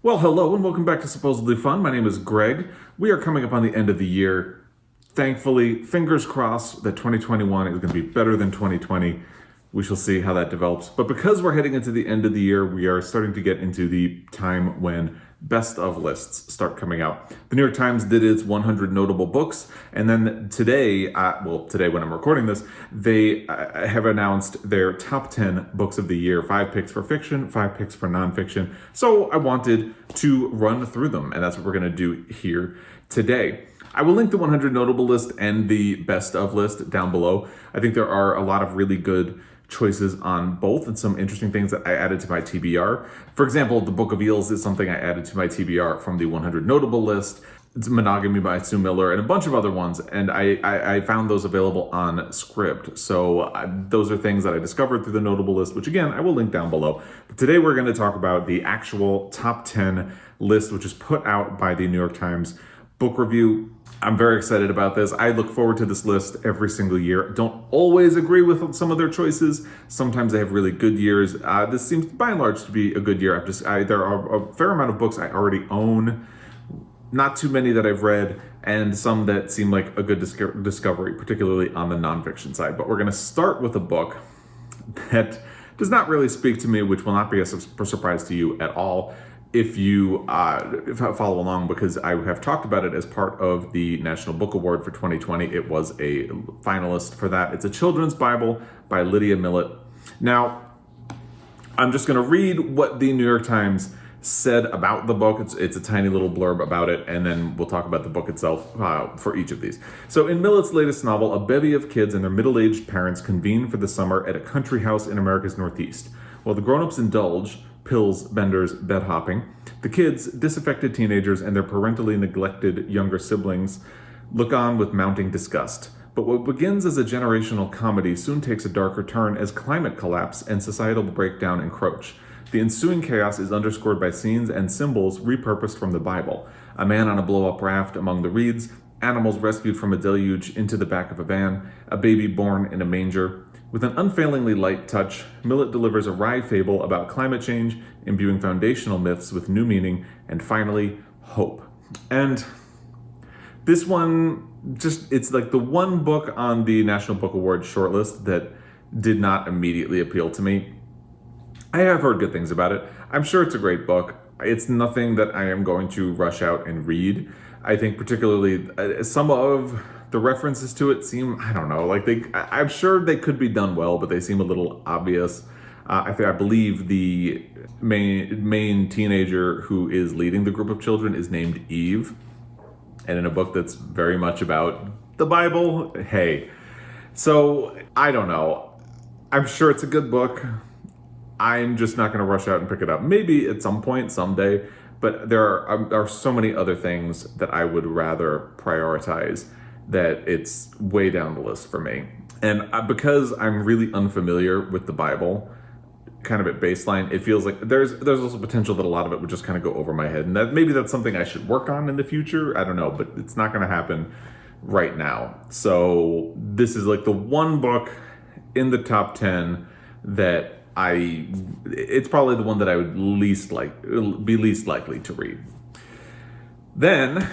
Well, hello and welcome back to Supposedly Fun. My name is Greg. We are coming up on the end of the year. Thankfully, fingers crossed that 2021 is going to be better than 2020. We shall see how that develops. But because we're heading into the end of the year, we are starting to get into the time when best of lists start coming out. The New York Times did its 100 notable books, and then today, today when I'm recording this, they have announced their top 10 books of the year. 5 picks for fiction, 5 picks for nonfiction. So I wanted to run through them, and that's what we're going to do here today. I will link the 100 notable list and the best of list down below. I think there are a lot of really good choices on both and some interesting things that I added to my TBR. For example, the Book of Eels is something I added to my TBR from the 100 notable list. It's Monogamy by Sue Miller and a bunch of other ones, and I found those available on Scribd. So those are things that I discovered through the notable list, which again, I will link down below. But today we're going to talk about the actual top 10 list, which is put out by the New York Times Book Review. I'm very excited about this. I look forward to this list every single year. Don't always agree with some of their choices. Sometimes they have really good years. This seems, by and large, to be a good year. There are a fair amount of books I already own, not too many that I've read, and some that seem like a good discovery, particularly on the nonfiction side. But we're going to start with a book that does not really speak to me, which will not be a surprise to you at all if you follow along, because I have talked about it as part of the National Book Award for 2020. It was a finalist for that. It's a children's Bible by Lydia Millet. Now, I'm just going to read what the New York Times said about the book. It's a tiny little blurb about it, and then we'll talk about the book itself for each of these. So in Millet's latest novel, a bevy of kids and their middle-aged parents convene for the summer at a country house in America's Northeast. While the grown-ups indulge, pills, benders, bed hopping, the kids, disaffected teenagers, and their parentally neglected younger siblings look on with mounting disgust. But what begins as a generational comedy soon takes a darker turn as climate collapse and societal breakdown encroach. The ensuing chaos is underscored by scenes and symbols repurposed from the Bible. A man on a blow-up raft among the reeds, animals rescued from a deluge into the back of a van, a baby born in a manger. With an unfailingly light touch, Millet delivers a wry fable about climate change, imbuing foundational myths with new meaning, and finally, hope. And this one, it's like the one book on the National Book Award shortlist that did not immediately appeal to me. I have heard good things about it. I'm sure it's a great book. It's nothing that I am going to rush out and read. I think particularly some of the references to it seem, I don't know, like I'm sure they could be done well, but they seem a little obvious. I believe the main teenager who is leading the group of children is named Eve. And in a book that's very much about the Bible, hey. So, I don't know. I'm sure it's a good book. I'm just not going to rush out and pick it up. Maybe at some point, someday, but there are so many other things that I would rather prioritize that it's way down the list for me. And because I'm really unfamiliar with the Bible, kind of at baseline, it feels like there's also potential that a lot of it would just kind of go over my head. And that maybe that's something I should work on in the future. I don't know, but it's not going to happen right now. So this is like the one book in the top 10 that it's probably the one that I would be least likely to read. Then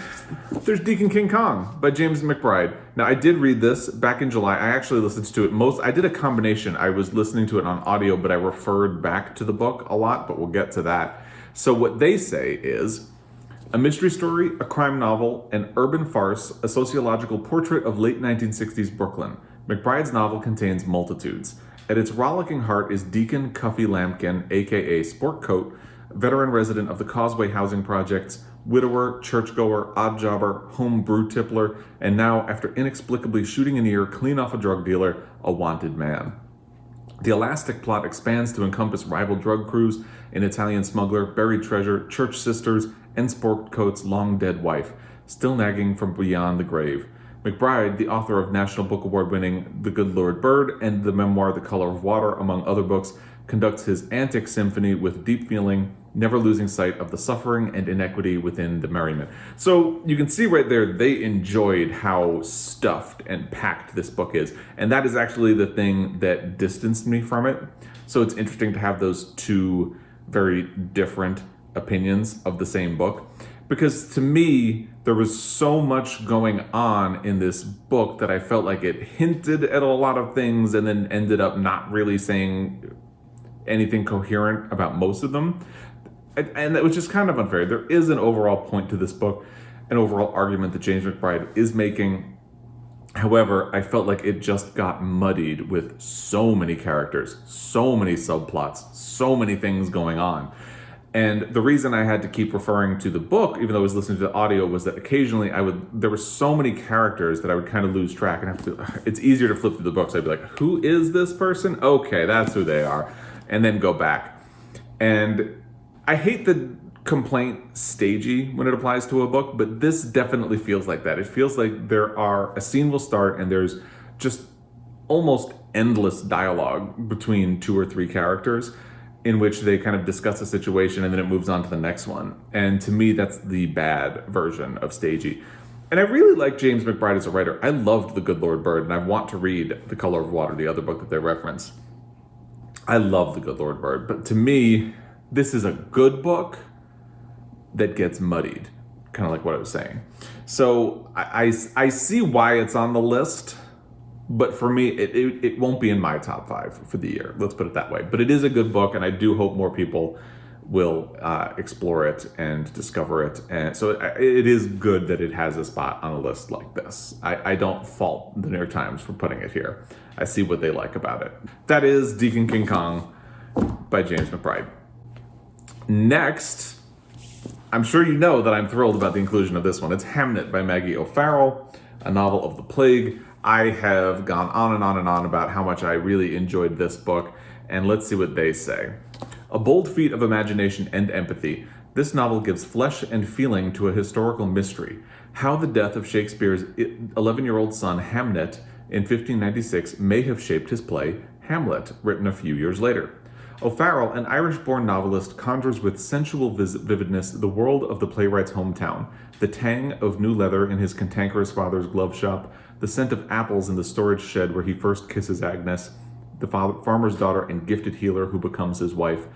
there's Deacon King Kong by James McBride. Now, I did read this back in July. I actually listened to it I did a combination. I was listening to it on audio, but I referred back to the book a lot, but we'll get to that. So what they say is a mystery story, a crime novel, an urban farce, a sociological portrait of late 1960s Brooklyn. McBride's novel contains multitudes. At its rollicking heart is Deacon Cuffy Lampkin, aka Sport Coat, veteran resident of the Causeway Housing Projects, widower, churchgoer, oddjobber, home brew tippler, and now, after inexplicably shooting an ear clean off a drug dealer, a wanted man. The elastic plot expands to encompass rival drug crews, an Italian smuggler, buried treasure, church sisters, and Sport Coat's long-dead wife, still nagging from beyond the grave. McBride, the author of National Book Award-winning The Good Lord Bird and the memoir The Color of Water, among other books, conducts his antic symphony with deep feeling, never losing sight of the suffering and inequity within the merriment. So you can see right there, they enjoyed how stuffed and packed this book is. And that is actually the thing that distanced me from it. So it's interesting to have those two very different opinions of the same book, because to me, there was so much going on in this book that I felt like it hinted at a lot of things and then ended up not really saying anything coherent about most of them. And that was just kind of unfair. There is an overall point to this book, an overall argument that James McBride is making. However, I felt like it just got muddied with so many characters, so many subplots, so many things going on. And the reason I had to keep referring to the book, even though I was listening to the audio, was that occasionally there were so many characters that I would kind of lose track and it's easier to flip through the book. So I'd be like, who is this person? Okay, that's who they are. And then go back. And I hate the complaint stagey when it applies to a book, but this definitely feels like that. It feels like a scene will start and there's just almost endless dialogue between 2 or 3 characters in which they kind of discuss a situation and then it moves on to the next one. And to me, that's the bad version of stagey. And I really like James McBride as a writer. I loved The Good Lord Bird, and I want to read The Color of Water, the other book that they reference. I love The Good Lord Bird, but to me, this is a good book that gets muddied, kind of like what I was saying. So I see why it's on the list, but for me, it won't be in my top 5 for the year. Let's put it that way. But it is a good book, and I do hope more people will explore it and discover it. And so it is good that it has a spot on a list like this. I don't fault the New York Times for putting it here. I see what they like about it. That is Deacon King Kong by James McBride. Next, I'm sure you know that I'm thrilled about the inclusion of this one. It's Hamnet by Maggie O'Farrell, a novel of the plague. I have gone on and on and on about how much I really enjoyed this book, and let's see what they say. A bold feat of imagination and empathy, this novel gives flesh and feeling to a historical mystery. How the death of Shakespeare's 11-year-old son Hamnet in 1596 may have shaped his play, Hamlet, written a few years later. O'Farrell, an Irish-born novelist, conjures with sensual vividness the world of the playwright's hometown, the tang of new leather in his cantankerous father's glove shop, the scent of apples in the storage shed where he first kisses Agnes, the farmer's daughter and gifted healer who becomes his wife,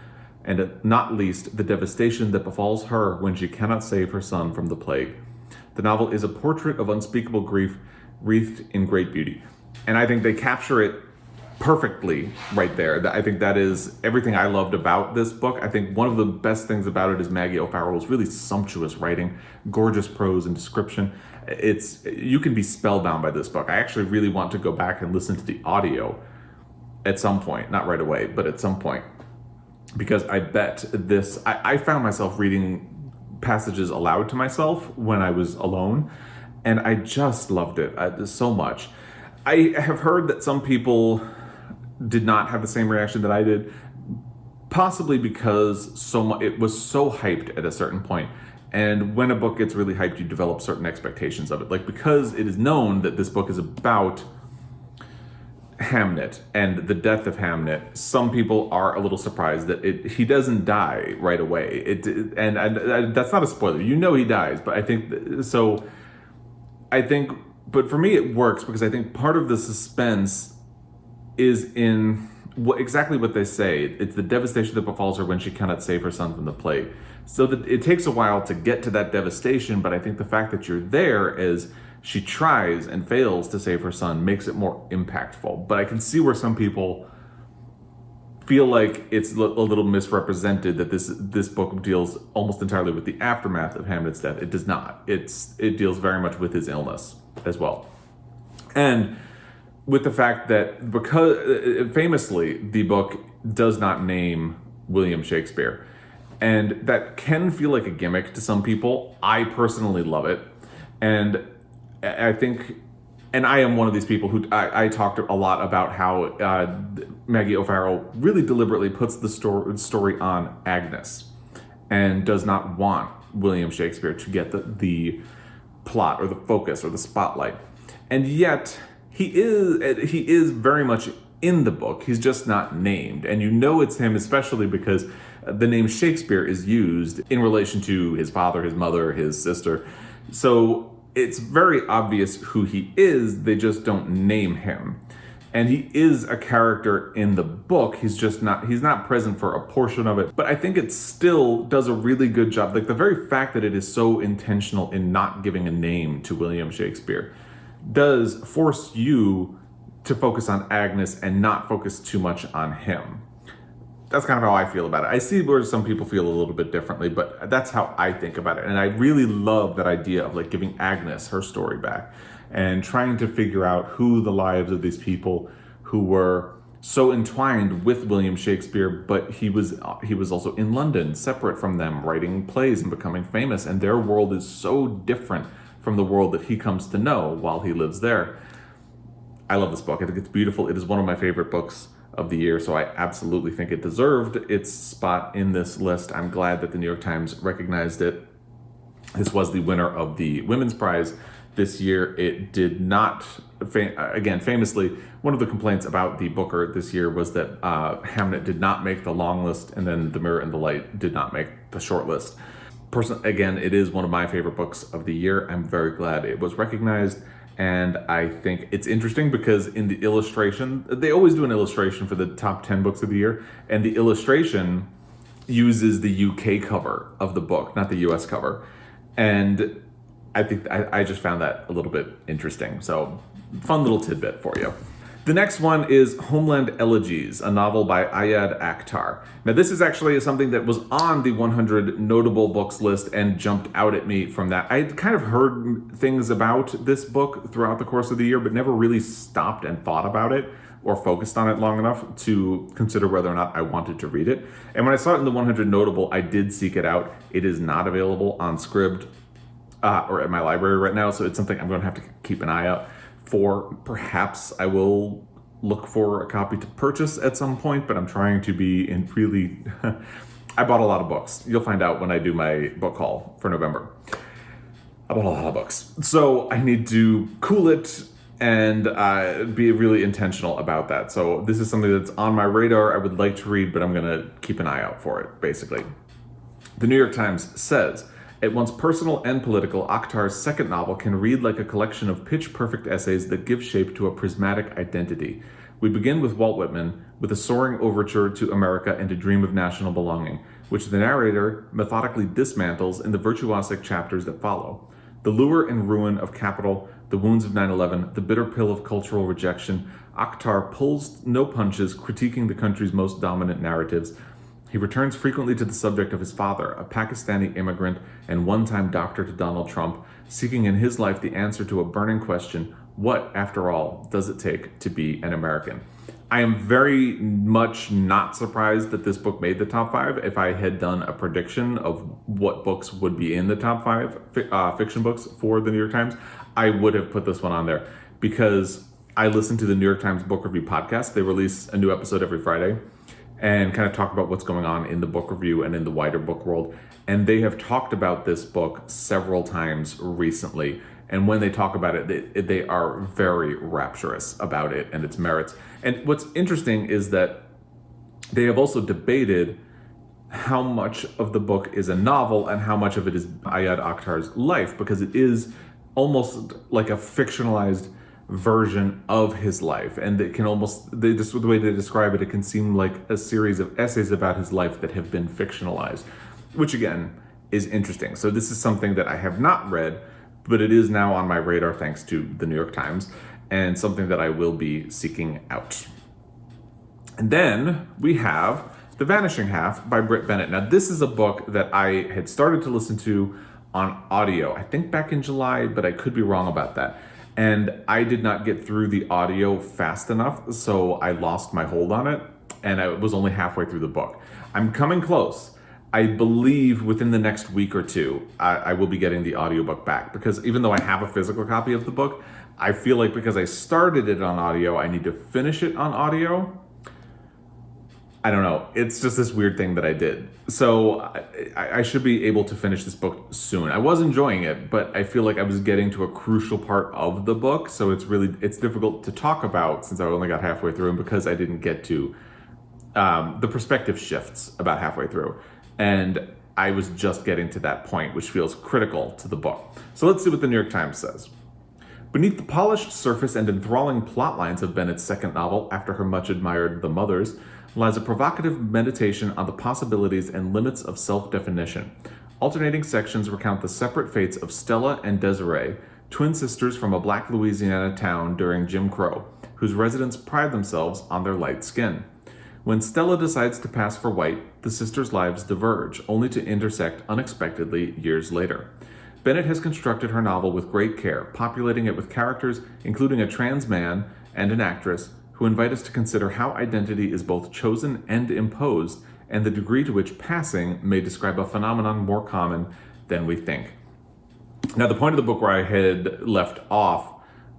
and not least, the devastation that befalls her when she cannot save her son from the plague. The novel is a portrait of unspeakable grief wreathed in great beauty. And I think they capture it perfectly right there. I think that is everything I loved about this book. I think one of the best things about it is Maggie O'Farrell's really sumptuous writing, gorgeous prose and description. You can be spellbound by this book. I actually really want to go back and listen to the audio at some point, not right away, but at some point, because I bet this, I found myself reading passages aloud to myself when I was alone, and I just loved it so much. I have heard that some people did not have the same reaction that I did, possibly because it was so hyped at a certain point. And when a book gets really hyped, you develop certain expectations of it. Like, because it is known that this book is about Hamnet and the death of Hamnet, some people are a little surprised that he doesn't die right away. And that's not a spoiler. You know he dies, but but for me it works because I think part of the suspense is in exactly what they say. It's the devastation that befalls her when she cannot save her son from the plague. So that it takes a while to get to that devastation, but I think the fact that you're there as she tries and fails to save her son makes it more impactful. But I can see where some people feel like it's a little misrepresented, that this book deals almost entirely with the aftermath of Hamnet's death. It does not. It deals very much with his illness as well. And with the fact that, because famously, the book does not name William Shakespeare. And that can feel like a gimmick to some people. I personally love it. And I think, and I am one of these people who, I talked a lot about how Maggie O'Farrell really deliberately puts the story on Agnes and does not want William Shakespeare to get the plot or the focus or the spotlight. And yet, he is very much in the book. He's just not named. And you know it's him, especially because the name Shakespeare is used in relation to his father, his mother, his sister. So it's very obvious who he is. They just don't name him. And he is a character in the book. He's not present for a portion of it. But I think it still does a really good job. Like the very fact that it is so intentional in not giving a name to William Shakespeare does force you to focus on Agnes and not focus too much on him. That's kind of how I feel about it. I see where some people feel a little bit differently, but that's how I think about it. And I really love that idea of like giving Agnes her story back and trying to figure out who the lives of these people who were so entwined with William Shakespeare, but he was also in London, separate from them, writing plays and becoming famous, and their world is so different from the world that he comes to know while he lives there. I love this book. I think it's beautiful. It is one of my favorite books of the year, so I absolutely think it deserved its spot in this list. I'm glad that the New York Times recognized it. This was the winner of the Women's Prize this year. It did not, again, famously, one of the complaints about the Booker this year was that Hamnet did not make the long list, and then The Mirror and the Light did not make the short list. Again, it is one of my favorite books of the year. I'm very glad it was recognized, and I think it's interesting because in the illustration, they always do an illustration for the top 10 books of the year, and the illustration uses the UK cover of the book, not the US cover. And I think I just found that a little bit interesting. So, fun little tidbit for you. The next one is Homeland Elegies, a novel by Ayad Akhtar. Now, this is actually something that was on the 100 notable books list and jumped out at me from that. I had kind of heard things about this book throughout the course of the year, but never really stopped and thought about it or focused on it long enough to consider whether or not I wanted to read it. And when I saw it in the 100 notable, I did seek it out. It is not available on Scribd or at my library right now, so it's something I'm going to have to keep an eye out for. Perhaps I will look for a copy to purchase at some point, but I'm trying to be in really... I bought a lot of books. You'll find out when I do my book haul for November. I bought a lot of books. So I need to cool it and be really intentional about that. So this is something that's on my radar. I would like to read, but I'm going to keep an eye out for it, basically. The New York Times says, at once personal and political, Akhtar's second novel can read like a collection of pitch-perfect essays that give shape to a prismatic identity. We begin with Walt Whitman, with a soaring overture to America and a dream of national belonging, which the narrator methodically dismantles in the virtuosic chapters that follow. The lure and ruin of capital, the wounds of 9/11, the bitter pill of cultural rejection, Akhtar pulls no punches, critiquing the country's most dominant narratives. He returns frequently to the subject of his father, a Pakistani immigrant and one-time doctor to Donald Trump, seeking in his life the answer to a burning question: what, after all, does it take to be an American? I am very much not surprised that this book made the top 5. If I had done a prediction of what books would be in the top 5 fiction books for the New York Times, I would have put this one on there because I listen to the New York Times Book Review podcast. They release a new episode every Friday and kind of talk about what's going on in the book review and in the wider book world. And they have talked about this book several times recently. And when they talk about it, they are very rapturous about it and its merits. And what's interesting is that they have also debated how much of the book is a novel and how much of it is Ayad Akhtar's life, because it is almost like a fictionalized version of his life, and it can almost, the way they describe it, it can seem like a series of essays about his life that have been fictionalized, which again is interesting. So this is something that I have not read, but it is now on my radar thanks to the New York Times, and something that I will be seeking out. And then we have The Vanishing Half by Brit Bennett. Now this is a book that I had started to listen to on audio, I think back in July, but I could be wrong about that. And I did not get through the audio fast enough, so I lost my hold on it, and I was only halfway through the book. I'm coming close. I believe within the next week or two, I will be getting the audiobook back, because even though I have a physical copy of the book, I feel like because I started it on audio, I need to finish it on audio. I don't know. It's just this weird thing that I did. So I should be able to finish this book soon. I was enjoying it, but I feel like I was getting to a crucial part of the book. So it's difficult to talk about since I only got halfway through, and because I didn't get to the perspective shifts about halfway through. And I was just getting to that point, which feels critical to the book. So let's see what the New York Times says. Beneath the polished surface and enthralling plot lines of Bennett's second novel, after her much-admired The Mothers, lies a provocative meditation on the possibilities and limits of self-definition. Alternating sections recount the separate fates of Stella and Desiree, twin sisters from a black Louisiana town during Jim Crow, whose residents pride themselves on their light skin. When Stella decides to pass for white, the sisters' lives diverge, only to intersect unexpectedly years later. Bennett has constructed her novel with great care, populating it with characters including a trans man and an actress who invite us to consider how identity is both chosen and imposed, and the degree to which passing may describe a phenomenon more common than we think. Now, the point of the book where I had left off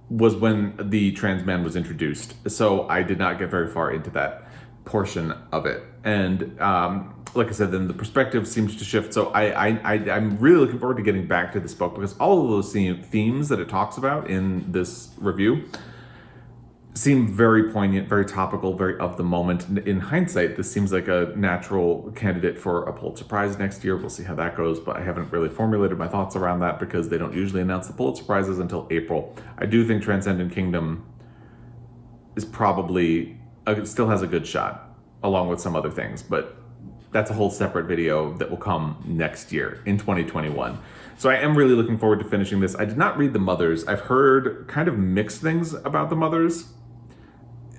was when the trans man was introduced, so I did not get very far into that portion of it. And like I said, then the perspective seems to shift. So I'm really looking forward to getting back to this book, because all of those themes that it talks about in this review seem very poignant, very topical, very of the moment. In hindsight, this seems like a natural candidate for a Pulitzer Prize next year. We'll see how that goes, but I haven't really formulated my thoughts around that because they don't usually announce the Pulitzer Prizes until April. I do think Transcendent Kingdom is probably, still has a good shot, along with some other things, but that's a whole separate video that will come next year in 2021. So I am really looking forward to finishing this. I did not read The Mothers. I've heard kind of mixed things about The Mothers,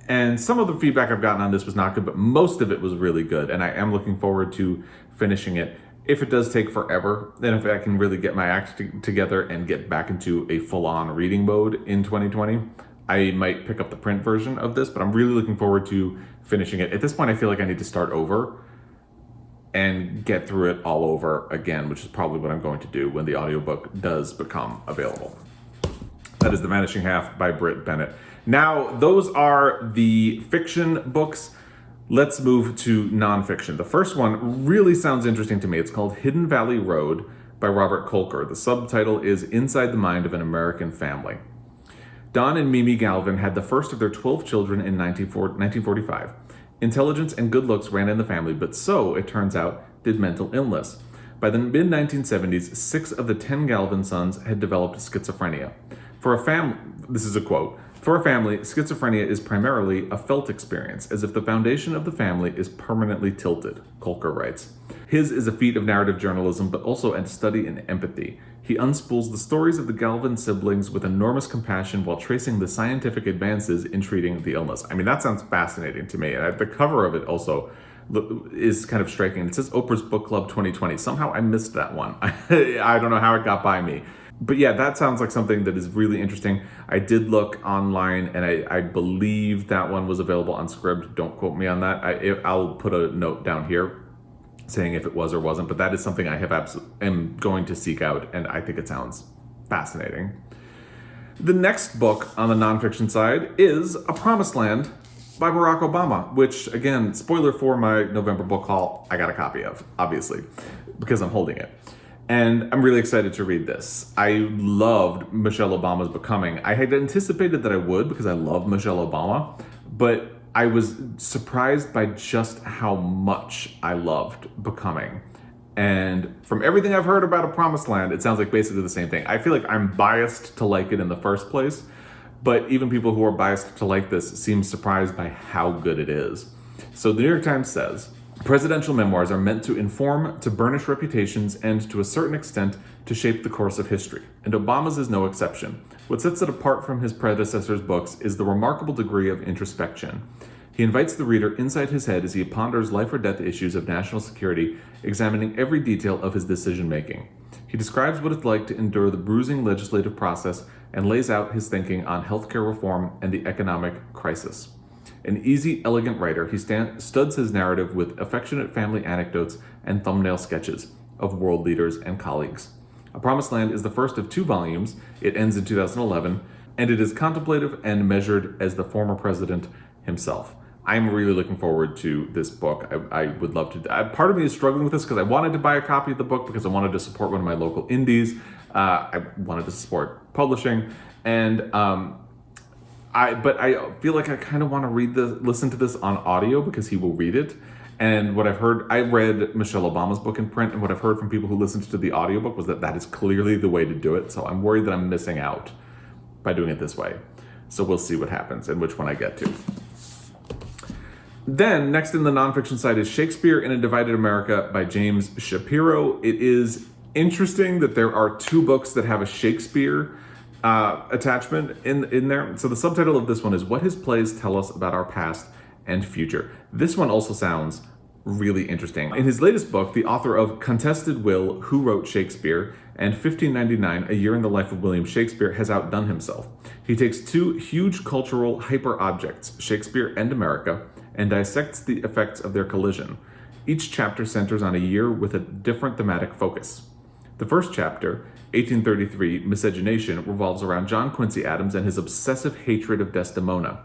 and some of the feedback I've gotten on this was not good, but most of it was really good, and I am looking forward to finishing it. If it does take forever, then if I can really get my act together and get back into a full-on reading mode in 2020, I might pick up the print version of this, but I'm really looking forward to finishing it. At this point, I feel like I need to start over and get through it all over again, which is probably what I'm going to do when the audiobook does become available. That is The Vanishing Half by Brit Bennett. Now, those are the fiction books. Let's move to nonfiction. The first one really sounds interesting to me. It's called Hidden Valley Road by Robert Kolker. The subtitle is Inside the Mind of an American Family. Don and Mimi Galvin had the first of their 12 children in 1945. Intelligence and good looks ran in the family, but so, it turns out, did mental illness. By the mid-1970s, 6 of the 10 Galvin sons had developed schizophrenia. For a family, this is a quote, "For a family, schizophrenia is primarily a felt experience, as if the foundation of the family is permanently tilted," Kolker writes. His is a feat of narrative journalism, but also a study in empathy. He unspools the stories of the Galvin siblings with enormous compassion while tracing the scientific advances in treating the illness. I mean, that sounds fascinating to me. And the cover of it also is kind of striking. It says Oprah's Book Club 2020. Somehow I missed that one. I don't know how it got by me. But yeah, that sounds like something that is really interesting. I did look online, and I believe that one was available on Scribd. Don't quote me on that. I'll put a note down here saying if it was or wasn't, but that is something I am going to seek out, and I think it sounds fascinating. The next book on the nonfiction side is A Promised Land by Barack Obama, which, again, spoiler for my November book haul, I got a copy of, obviously, because I'm holding it. And I'm really excited to read this. I loved Michelle Obama's Becoming. I had anticipated that I would because I love Michelle Obama, but I was surprised by just how much I loved Becoming. And from everything I've heard about A Promised Land, it sounds like basically the same thing. I feel like I'm biased to like it in the first place, but even people who are biased to like this seem surprised by how good it is. So the New York Times says, presidential memoirs are meant to inform, to burnish reputations, and to a certain extent, to shape the course of history. And Obama's is no exception. What sets it apart from his predecessors' books is the remarkable degree of introspection. He invites the reader inside his head as he ponders life or death issues of national security, examining every detail of his decision-making. He describes what it's like to endure the bruising legislative process and lays out his thinking on healthcare reform and the economic crisis. An easy, elegant writer, he studs his narrative with affectionate family anecdotes and thumbnail sketches of world leaders and colleagues. A Promised Land is the first of 2 volumes. It ends in 2011, and it is contemplative and measured as the former president himself. I'm really looking forward to this book. I would love to. Part of me is struggling with this because I wanted to buy a copy of the book because I wanted to support one of my local indies. I wanted to support publishing, and but I feel like I kind of want to listen to this on audio because he will read it. And what I've heard, I read Michelle Obama's book in print, and what I've heard from people who listened to the audiobook was that is clearly the way to do it. So I'm worried that I'm missing out by doing it this way. So we'll see what happens and which one I get to. Then, next in the nonfiction side is Shakespeare in a Divided America by James Shapiro. It is interesting that there are 2 books that have a Shakespeare attachment in there. So the subtitle of this one is What His Plays Tell Us About Our Past and Future. This one also sounds really interesting. In his latest book, the author of Contested Will, Who Wrote Shakespeare, and 1599, A Year in the Life of William Shakespeare, has outdone himself. He takes 2 huge cultural hyper-objects, Shakespeare and America, and dissects the effects of their collision. Each chapter centers on a year with a different thematic focus. The first chapter, 1833, Miscegenation, revolves around John Quincy Adams and his obsessive hatred of Desdemona.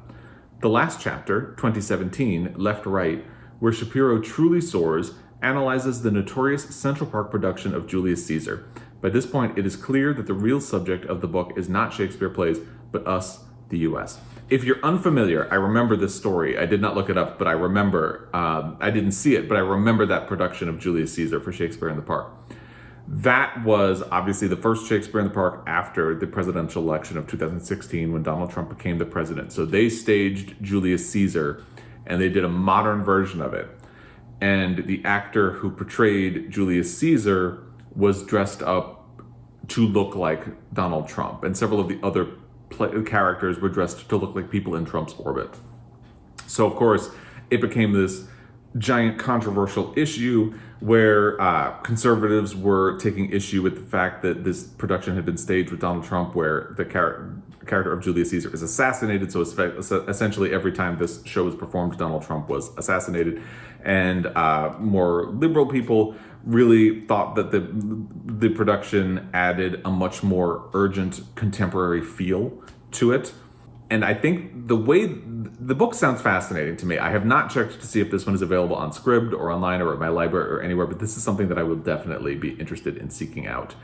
The last chapter, 2017, Left-Right, where Shapiro truly soars, analyzes the notorious Central Park production of Julius Caesar. By this point, it is clear that the real subject of the book is not Shakespeare plays, but us, the U.S. If you're unfamiliar, I remember this story. I did not look it up, but I remember, I didn't see it, but I remember that production of Julius Caesar for Shakespeare in the Park. That was obviously the first Shakespeare in the Park after the presidential election of 2016 when Donald Trump became the president. So they staged Julius Caesar and they did a modern version of it. And the actor who portrayed Julius Caesar was dressed up to look like Donald Trump. And several of the other characters were dressed to look like people in Trump's orbit. So, of course, it became this giant controversial issue where conservatives were taking issue with the fact that this production had been staged with Donald Trump, where the character of Julius Caesar is assassinated. So essentially every time this show was performed, Donald Trump was assassinated. And more liberal people really thought that the production added a much more urgent contemporary feel to it. And I think the way the book sounds fascinating to me. I have not checked to see if this one is available on Scribd or online or at my library or anywhere, but this is something that I will definitely be interested in seeking out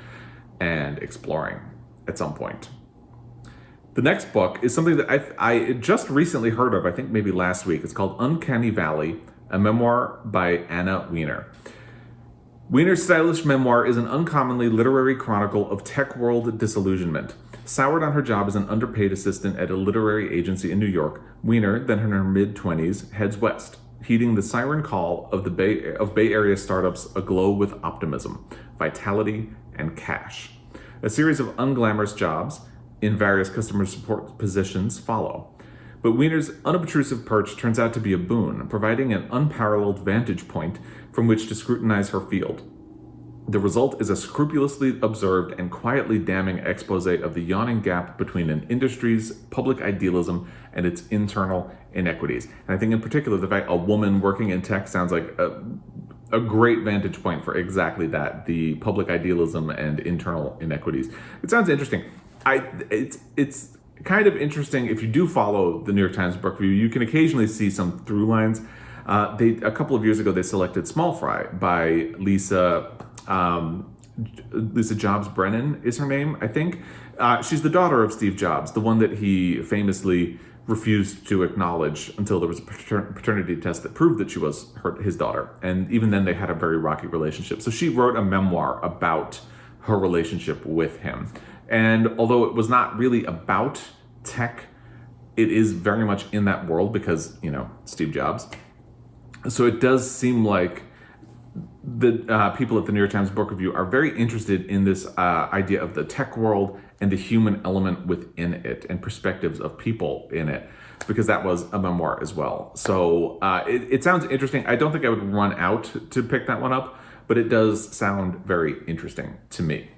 and exploring at some point. The next book is something that I just recently heard of, I think maybe last week. It's called Uncanny Valley, a memoir by Anna Wiener. Wiener's stylish memoir is an uncommonly literary chronicle of tech world disillusionment. Soured on her job as an underpaid assistant at a literary agency in New York, Wiener, then in her mid-20s, heads west, heeding the siren call of Bay Area startups aglow with optimism, vitality, and cash. A series of unglamorous jobs in various customer support positions follow. But Wiener's unobtrusive perch turns out to be a boon, providing an unparalleled vantage point from which to scrutinize her field. The result is a scrupulously observed and quietly damning expose of the yawning gap between an industry's public idealism and its internal inequities. And I think in particular, the fact a woman working in tech sounds like a great vantage point for exactly that, the public idealism and internal inequities. It sounds interesting. It's kind of interesting if you do follow the New York Times Book Review, you can occasionally see some through lines. A couple of years ago, they selected Small Fry by Lisa Jobs Brennan is her name, I think. She's the daughter of Steve Jobs, the one that he famously refused to acknowledge until there was a paternity test that proved that she was his daughter. And even then they had a very rocky relationship. So she wrote a memoir about her relationship with him. And although it was not really about tech, it is very much in that world because, Steve Jobs. So it does seem like the people at the New York Times Book Review are very interested in this idea of the tech world and the human element within it and perspectives of people in it, because that was a memoir as well. So it sounds interesting. I don't think I would run out to pick that one up, but it does sound very interesting to me.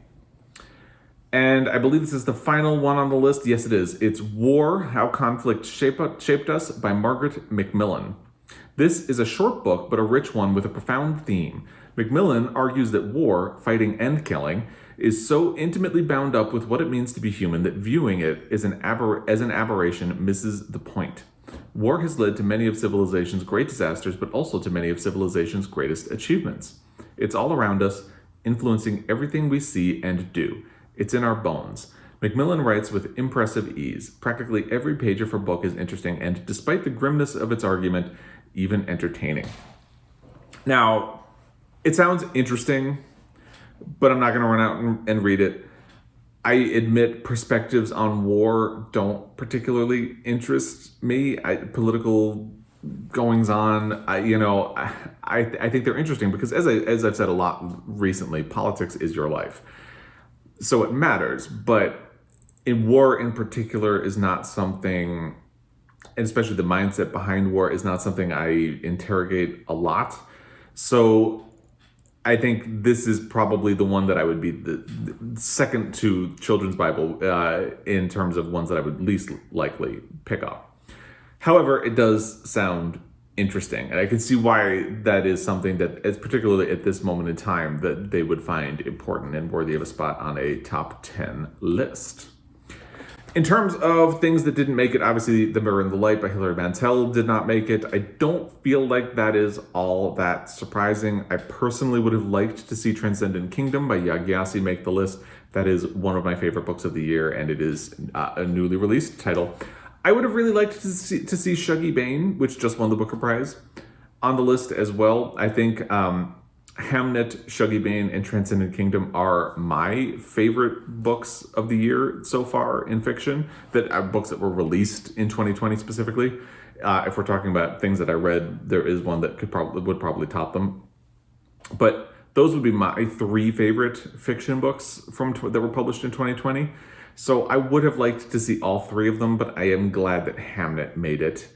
And I believe this is the final one on the list. Yes, it is. It's War, How Conflict Shaped Us by Margaret MacMillan. This is a short book, but a rich one with a profound theme. MacMillan argues that war, fighting and killing, is so intimately bound up with what it means to be human that viewing it as an aberration misses the point. War has led to many of civilization's great disasters, but also to many of civilization's greatest achievements. It's all around us, influencing everything we see and do. It's in our bones. MacMillan writes with impressive ease. Practically every page of her book is interesting, and despite the grimness of its argument, even entertaining. Now, it sounds interesting, but I'm not going to run out and read it. I admit perspectives on war don't particularly interest me. Political goings on, I think they're interesting because as I've said a lot recently, politics is your life. So it matters, but in war in particular is not something, and especially the mindset behind war is not something I interrogate a lot. So I think this is probably the one that I would be the second to Children's Bible in terms of ones that I would least likely pick up. However, it does sound interesting, and I can see why that is something that, as particularly at this moment in time, that they would find important and worthy of a spot on a top 10 list. In terms of things that didn't make it, obviously The Mirror and the Light by Hilary Mantel did not make it. I don't feel like that is all that surprising. I personally would have liked to see Transcendent Kingdom by Yaa Gyasi make the list. That is one of my favorite books of the year, and it is a newly released title. I would have really liked to see Shuggie Bain, which just won the Booker Prize, on the list as well. I think Hamnet, Shuggie Bain, and Transcendent Kingdom are my favorite books of the year so far in fiction, that are books that were released in 2020 specifically. If we're talking about things that I read, there is one that would probably top them. But those would be my three favorite fiction books that were published in 2020. So I would have liked to see all three of them, but I am glad that Hamnet made it,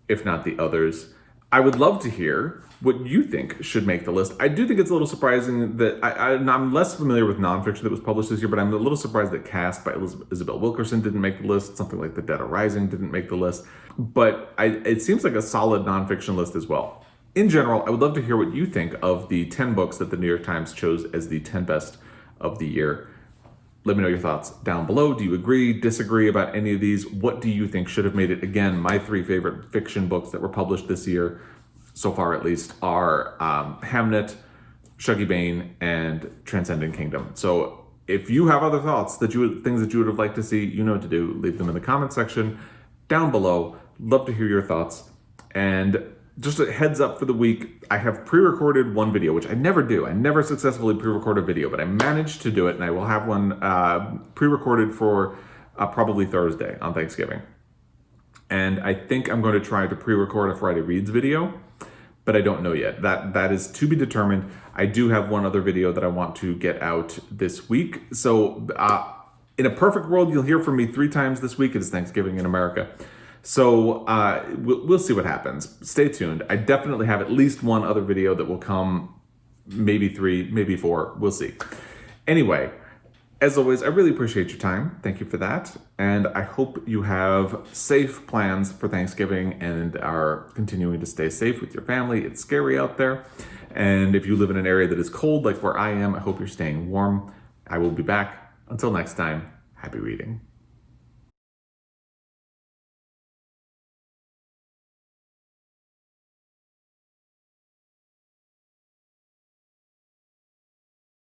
if not the others. I would love to hear what you think should make the list. I do think it's a little surprising that I'm less familiar with nonfiction that was published this year, but I'm a little surprised that Cast by Isabel Wilkerson didn't make the list. Something like The Dead Are Rising didn't make the list. But it seems like a solid nonfiction list as well. In general, I would love to hear what you think of the 10 books that the New York Times chose as the 10 best of the year. Let me know your thoughts down below. Do you agree, disagree about any of these? What do you think should have made it? Again, my three favorite fiction books that were published this year, so far at least, are Hamnet, Shuggie Bain, and Transcendent Kingdom. So if you have other thoughts, things that you would have liked to see, you know what to do. Leave them in the comment section down below. Love to hear your thoughts. And just a heads up for the week, I have pre-recorded one video, which I never do. I never successfully pre-record a video, but I managed to do it, and I will have one pre-recorded for probably Thursday on Thanksgiving. And I think I'm going to try to pre-record a Friday Reads video, but I don't know yet. That is to be determined. I do have one other video that I want to get out this week. So in a perfect world, you'll hear from me 3 times this week. It is Thanksgiving in America. So we'll see what happens. Stay tuned. I definitely have at least one other video that will come, maybe 3, maybe 4. We'll see. Anyway, as always, I really appreciate your time. Thank you for that. And I hope you have safe plans for Thanksgiving and are continuing to stay safe with your family. It's scary out there. And if you live in an area that is cold, like where I am, I hope you're staying warm. I will be back. Until next time, happy reading.